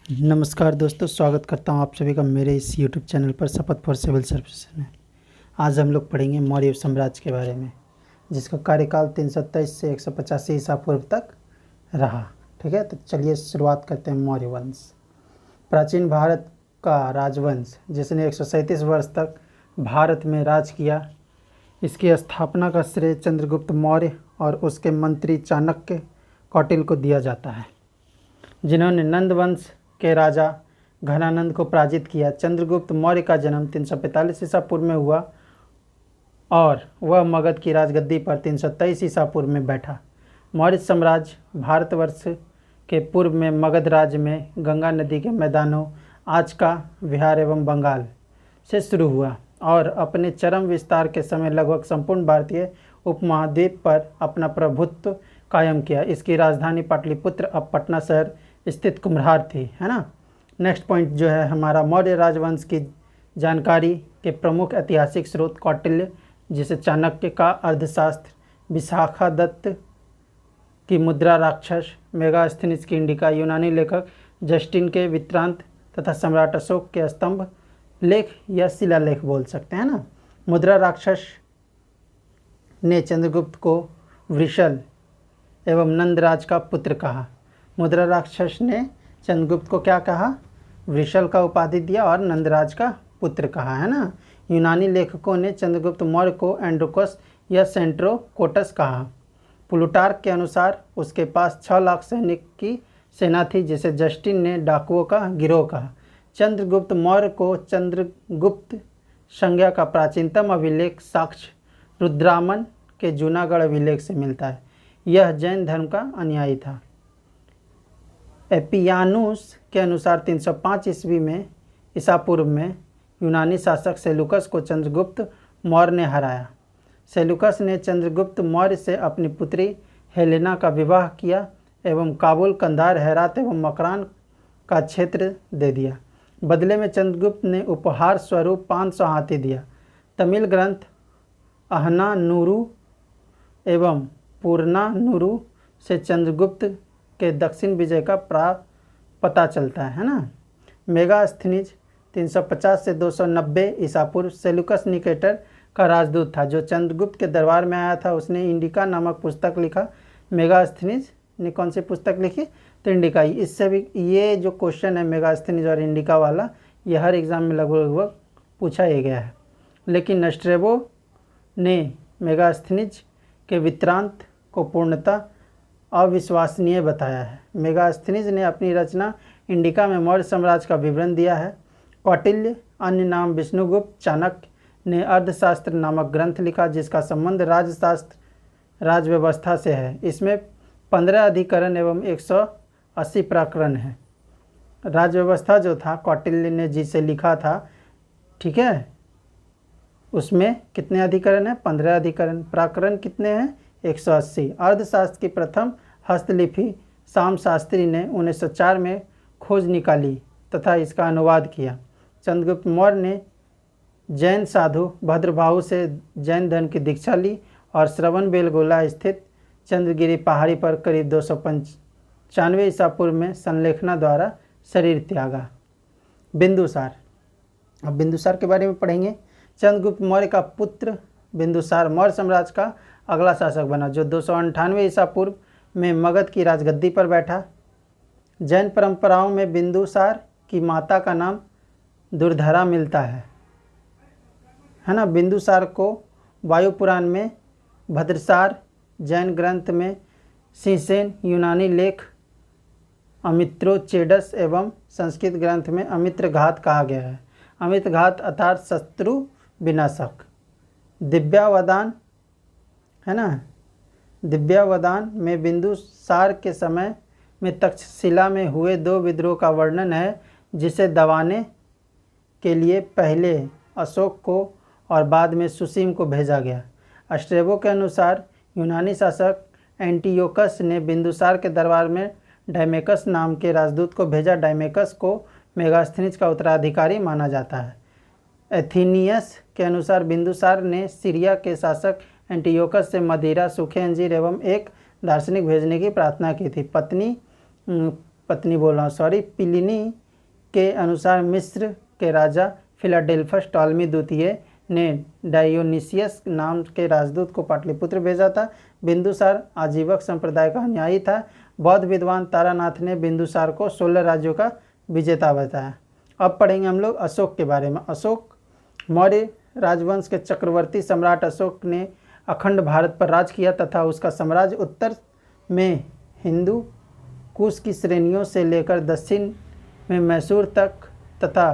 नमस्कार दोस्तों, स्वागत करता हूं आप सभी का मेरे इस YouTube चैनल पर शपथ फॉर सिविल सर्विस में। आज हम लोग पढ़ेंगे मौर्य साम्राज्य के बारे में, जिसका कार्यकाल 323 से 185 ईसा पूर्व तक रहा। ठीक है, तो चलिए शुरुआत करते हैं। मौर्य वंश प्राचीन भारत का राजवंश जिसने 137 वर्ष तक भारत में राज किया। इसकी स्थापना का श्रेय चंद्रगुप्त मौर्य और उसके मंत्री चाणक्य कौटिल्य को दिया जाता है, जिन्होंने नंद वंश के राजा घनानंद को पराजित किया। चंद्रगुप्त मौर्य का जन्म 345 ईसा पूर्व में हुआ और वह मगध की राजगद्दी पर 323 ईसा पूर्व में बैठा। मौर्य साम्राज्य भारतवर्ष के पूर्व में मगध राज्य में गंगा नदी के मैदानों, आज का बिहार एवं बंगाल से शुरू हुआ और अपने चरम विस्तार के समय लगभग संपूर्ण भारतीय उपमहाद्वीप पर अपना प्रभुत्व कायम किया। इसकी राजधानी पाटलिपुत्र अब पटना शहर स्थित कुम्हरार थी, है ना। नेक्स्ट पॉइंट जो है हमारा, मौर्य राजवंश की जानकारी के प्रमुख ऐतिहासिक स्रोत कौटिल्य, जिसे चाणक्य का अर्थशास्त्र, विशाखादत्त की मुद्रा राक्षस, मेगास्थनीज की इंडिका, यूनानी लेखक जस्टिन के वृत्तांत तथा सम्राट अशोक के स्तंभ लेख या शिलालेख बोल सकते हैं ना। मुद्रा राक्षस ने चंद्रगुप्त को वृषल एवं नंदराज का पुत्र कहा। मुद्रा राक्षस ने चंद्रगुप्त को क्या कहा? वृषल का उपाधि दिया और नंदराज का पुत्र कहा, है ना। यूनानी लेखकों ने चंद्रगुप्त मौर्य को एंड्रोकस या सेंट्रोकोटस कहा। प्लूटार्क के अनुसार उसके पास 6 लाख सैनिक की सेना थी, जिसे जस्टिन ने डाकुओं का गिरोह कहा। चंद्रगुप्त मौर्य को चंद्रगुप्त संज्ञा का प्राचीनतम अभिलेख साक्ष्य रुद्रामन के जूनागढ़ अभिलेख से मिलता है। यह जैन धर्म का अनुयायी था। एपियानुस के अनुसार 305 ईस्वी में ईसा पूर्व में यूनानी शासक सेलुकस को चंद्रगुप्त मौर्य ने हराया। सेलुकस ने चंद्रगुप्त मौर्य से अपनी पुत्री हेलेना का विवाह किया एवं काबुल, कंधार, हेरात एवं मकरान का क्षेत्र दे दिया। बदले में चंद्रगुप्त ने उपहार स्वरूप 500 हाथी दिया। तमिल ग्रंथ अहनानुरु एवं पुरनानुरु से चंद्रगुप्त के दक्षिण विजय का पता चलता है ना। मेगास्थनीज 350 से 290 ईसा पूर्व सेलुकस निकेटर का राजदूत था, जो चंद्रगुप्त के दरबार में आया था। उसने इंडिका नामक पुस्तक लिखा। मेगास्थनीज ने कौन सी पुस्तक लिखी? तो इंडिका। इससे भी ये जो क्वेश्चन है मेगास्थनीज और इंडिका वाला, ये हर एग्जाम में लगभग पूछा ही गया है। लेकिन स्ट्रैबो ने मेगास्थनीज के वृत्तांत को पूर्णतः अविश्वसनीय बताया है। मेगास्थनीज ने अपनी रचना इंडिका में मौर्य साम्राज्य का विवरण दिया है। कौटिल्य, अन्य नाम विष्णुगुप्त, चाणक्य ने अर्थशास्त्र नामक ग्रंथ लिखा, जिसका संबंध राजशास्त्र, राजव्यवस्था से है। इसमें 15 अधिकरण एवं 180 प्रकरण है। राजव्यवस्था जो था कौटिल्य ने जिसे लिखा था, ठीक है, उसमें कितने अधिकरण हैं? 15 अधिकरण। प्रकरण कितने हैं? 180। अर्थशास्त्र की प्रथम हस्तलिपि शाम शास्त्री ने 1904 में खोज निकाली तथा इसका अनुवाद किया। चंद्रगुप्त मौर्य ने जैन साधु भद्रबाहु से जैन धर्म की दीक्षा ली और श्रवणबेलगोला स्थित चंद्रगिरी पहाड़ी पर करीब 295 ईसा पूर्व में संलेखना द्वारा शरीर त्यागा। बिंदुसार, अब बिंदुसार के बारे में पढ़ेंगे। चंद्रगुप्त मौर्य का पुत्र बिंदुसार मौर्य साम्राज्य का अगला शासक बना, जो 298 ईसा पूर्व में मगध की राजगद्दी पर बैठा। जैन परंपराओं में बिंदुसार की माता का नाम दुर्धरा मिलता है ना। बिंदुसार को वायु पुराण में भद्रसार, जैन ग्रंथ में सिंसेन, यूनानी लेख अमित्रोचेडस एवं संस्कृत ग्रंथ में अमित्रघात कहा गया है। अमित्रघात अर्थात शत्रु विनाशक। दिव्यावदान, है ना, दिव्यावदान में बिंदुसार के समय में तक्षशिला में हुए 2 विद्रोह का वर्णन है, जिसे दबाने के लिए पहले अशोक को और बाद में सुसीम को भेजा गया। स्ट्रैबो के अनुसार यूनानी शासक एंटियोकस ने बिंदुसार के दरबार में डायमेकस नाम के राजदूत को भेजा। डायमेकस को मेगास्थनीज का उत्तराधिकारी माना जाता है। एथीनियस के अनुसार बिंदुसार ने सीरिया के शासक एंटियोकस से मदिरा, सूखे अंजीर एवं एक दार्शनिक भेजने की प्रार्थना की थी। पत्नी पत्नी बोल रहा हूँ सॉरी, प्लिनी के अनुसार मिस्र के राजा फिलाडेल्फस टॉलमी द्वितीय ने डायोनिसियस नाम के राजदूत को पाटलिपुत्र भेजा था। बिंदुसार आजीवक संप्रदाय का अनुयायी था। बौद्ध विद्वान तारानाथ ने बिंदुसार को 16 राज्यों का विजेता बताया। अब पढ़ेंगे हम लोग अशोक के बारे में। अशोक मौर्य राजवंश के चक्रवर्ती सम्राट अशोक ने अखंड भारत पर राज किया तथा उसका साम्राज्य उत्तर में हिंदू कुश की श्रेणियों से लेकर दक्षिण में मैसूर तक तथा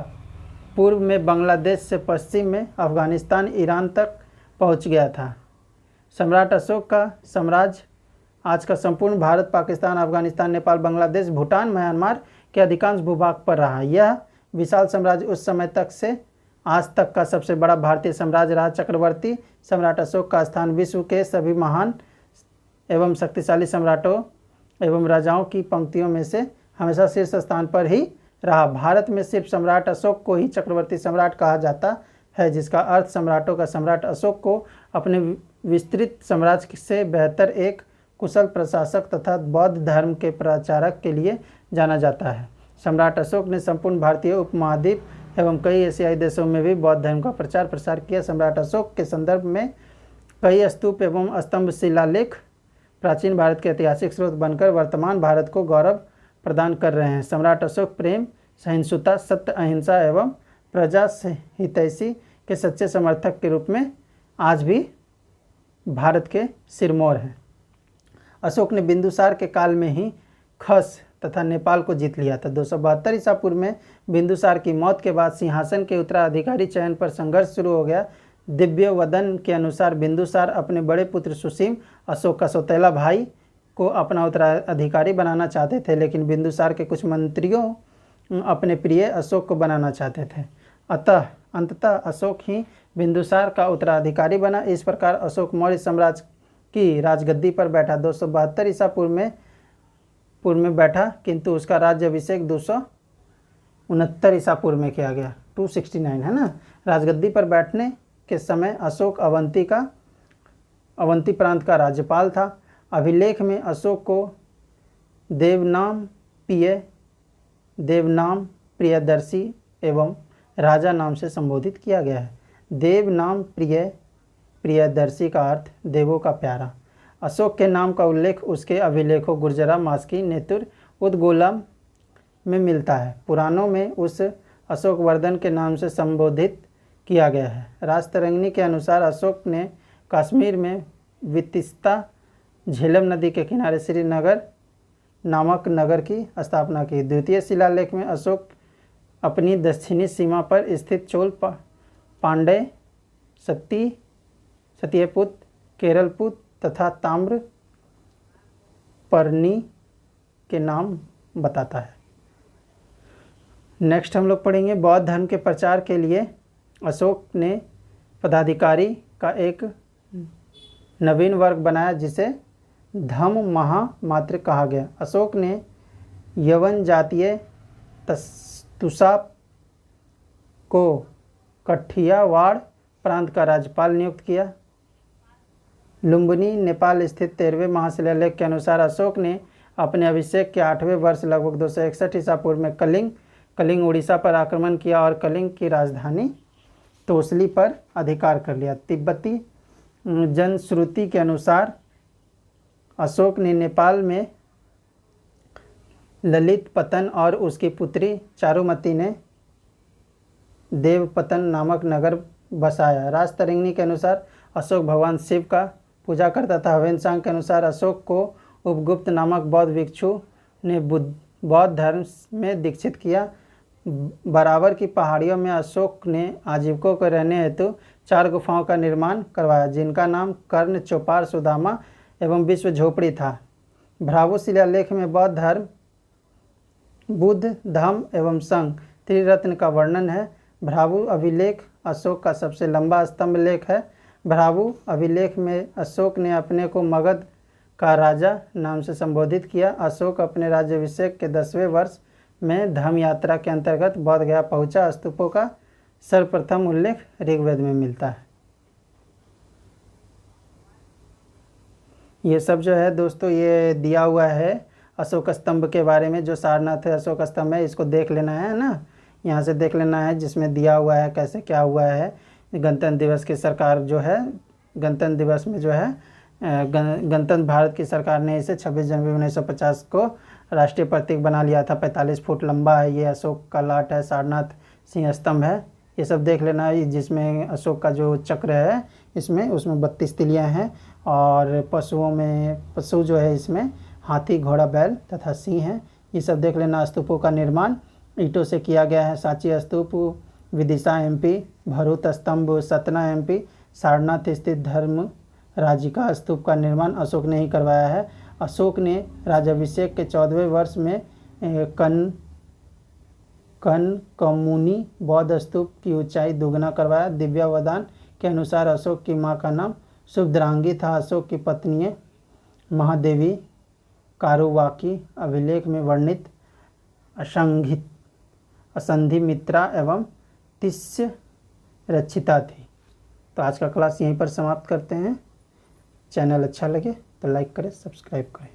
पूर्व में बांग्लादेश से पश्चिम में अफगानिस्तान ईरान तक पहुंच गया था। सम्राट अशोक का साम्राज्य आज का संपूर्ण भारत, पाकिस्तान, अफगानिस्तान, नेपाल, बांग्लादेश, भूटान, म्यांमार के अधिकांश भूभाग पर रहा। यह विशाल साम्राज्य उस समय तक से आज तक का सबसे बड़ा भारतीय साम्राज्य रहा। चक्रवर्ती सम्राट अशोक का स्थान विश्व के सभी महान एवं शक्तिशाली सम्राटों एवं राजाओं की पंक्तियों में से हमेशा शीर्ष स्थान पर ही रहा। भारत में सिर्फ सम्राट अशोक को ही चक्रवर्ती सम्राट कहा जाता है, जिसका अर्थ सम्राटों का सम्राट अशोक को अपने विस्तृत साम्राज्य से बेहतर एक कुशल प्रशासक तथा बौद्ध धर्म के प्रचारक के लिए जाना जाता है। सम्राट अशोक ने संपूर्ण भारतीय उपमहाद्वीप एवं कई एशियाई देशों में भी बौद्ध धर्म का प्रचार प्रसार किया। सम्राट अशोक के संदर्भ में कई स्तूप एवं स्तंभ शिलालेख प्राचीन भारत के ऐतिहासिक स्रोत बनकर वर्तमान भारत को गौरव प्रदान कर रहे हैं। सम्राट अशोक प्रेम, सहिष्णुता, सत्य, अहिंसा एवं प्रजा हितैषी के सच्चे समर्थक के रूप में आज भी भारत के सिरमौर हैं। अशोक ने बिंदुसार के काल में ही खस तथा नेपाल को जीत लिया था। 272 ईसा पूर्व में बिंदुसार की मौत के बाद सिंहासन के उत्तराधिकारी चयन पर संघर्ष शुरू हो गया। दिव्य वदन के अनुसार बिंदुसार अपने बड़े पुत्र सुसीम, अशोक का सौतेला भाई, को अपना उत्तराधिकारी बनाना चाहते थे, लेकिन बिंदुसार के कुछ मंत्रियों अपने प्रिय अशोक को बनाना चाहते थे। अंततः अशोक ही बिंदुसार का उत्तराधिकारी बना। इस प्रकार अशोक मौर्य साम्राज्य की राजगद्दी पर बैठा। 272 ईसा पूर्व में बैठा, किंतु उसका राज्याभिषेक 269 ईसा पूर्व में किया गया। 269 है ना। राजगद्दी पर बैठने के समय अशोक अवंती प्रांत का राज्यपाल था। अभिलेख में अशोक को देवनाम प्रियदर्शी एवं राजा नाम से संबोधित किया गया है। देवनाम प्रियदर्शी का अर्थ देवों का प्यारा। अशोक के नाम का उल्लेख उसके अभिलेखों गुर्जरा, मास्की, नेतुर, उदगोलम में मिलता है। पुराणों में उस अशोक वर्धन के नाम से संबोधित किया गया है। राजतरंगिणी के अनुसार अशोक ने कश्मीर में वितिस्ता झेलम नदी के किनारे श्रीनगर नामक नगर की स्थापना की। द्वितीय शिलालेख में अशोक अपनी दक्षिणी सीमा पर स्थित चोल, पांड्य, सत्यपुत, केरलपुत तथा ताम्रपर्णी के नाम बताता है। नेक्स्ट हम लोग पढ़ेंगे बौद्ध धर्म के प्रचार के लिए अशोक ने पदाधिकारी का एक नवीन वर्ग बनाया, जिसे धम्म महामात्र कहा गया। अशोक ने यवन जातीय तुषा को कठियावाड़ प्रांत का राज्यपाल नियुक्त किया। लुम्बिनी नेपाल स्थित 13वें महाशिलालेख के अनुसार अशोक ने अपने अभिषेक के 8वें वर्ष लगभग 261 ईसा पूर्व में कलिंग उड़ीसा पर आक्रमण किया और कलिंग की राजधानी तोसली पर अधिकार कर लिया। तिब्बती जनश्रुति के अनुसार अशोक ने नेपाल में ललित पतन और उसकी पुत्री चारुमती ने देवपतन नामक नगर बसाया। राजतरंगिणी के अनुसार अशोक भगवान शिव का पूजा करता था। हवेनसांग के अनुसार अशोक को उपगुप्त नामक बौद्ध भिक्षु ने बौद्ध धर्म में दीक्षित किया। बराबर की पहाड़ियों में अशोक ने आजीविकों को रहने हेतु 4 गुफाओं का निर्माण करवाया, जिनका नाम कर्ण, चौपार, सुदामा एवं विश्व झोपड़ी था। भ्रावो शिलालेख में बौद्ध धर्म, बुद्ध, धम्म एवं संघ त्रिरत्न का वर्णन है। भ्रावो अभिलेख अशोक का सबसे लंबा स्तंभ लेख है। भ्रावो अभिलेख में अशोक ने अपने को मगध का राजा नाम से संबोधित किया। अशोक अपने राज्याभिषेक के 10वें वर्ष में धम्म यात्रा के अंतर्गत बौद्ध गया पहुंचा। स्तूपों का सर्वप्रथम उल्लेख ऋग्वेद में मिलता है। ये सब जो है दोस्तों ये दिया हुआ है अशोक स्तंभ के बारे में, जो सारनाथ अशोक स्तंभ है इसको देख लेना है ना, यहाँ से देख लेना है, जिसमें दिया हुआ है कैसे क्या हुआ है। गणतंत्र दिवस की सरकार जो है, गणतंत्र दिवस में जो है गणतंत्र भारत की सरकार ने इसे 26 जनवरी 1950 को राष्ट्रीय प्रतीक बना लिया था। 45 फुट लंबा है ये अशोक का लाट है, सारनाथ सिंह स्तंभ है, ये सब देख लेना है। जिसमें अशोक का जो चक्र है इसमें, उसमें 32 तिलियाँ हैं, और पशुओं में पशु जो है इसमें हाथी, घोड़ा, बैल तथा सिंह है, ये सब देख लेना। स्तूपों का निर्माण ईंटों से किया गया है। सांची स्तूप विदिशा एमपी, भरूत स्तंभ सतना एमपी, सारनाथ स्थित धर्म राजिका स्तूप का निर्माण अशोक ने ही करवाया है। अशोक ने राज्याभिषेक के 14वें वर्ष में कनकमुनी बौद्ध स्तूप की ऊंचाई दुगना करवाया। दिव्यावदान के अनुसार अशोक की मां का नाम शुभद्रांगी था। अशोक की पत्नी महादेवी कारुवाकी अभिलेख में वर्णित असंधिमित्रा एवं तिस्य रक्षिता थी। तो आज का क्लास यहीं पर समाप्त करते हैं। चैनल अच्छा लगे तो लाइक करें, सब्सक्राइब करें।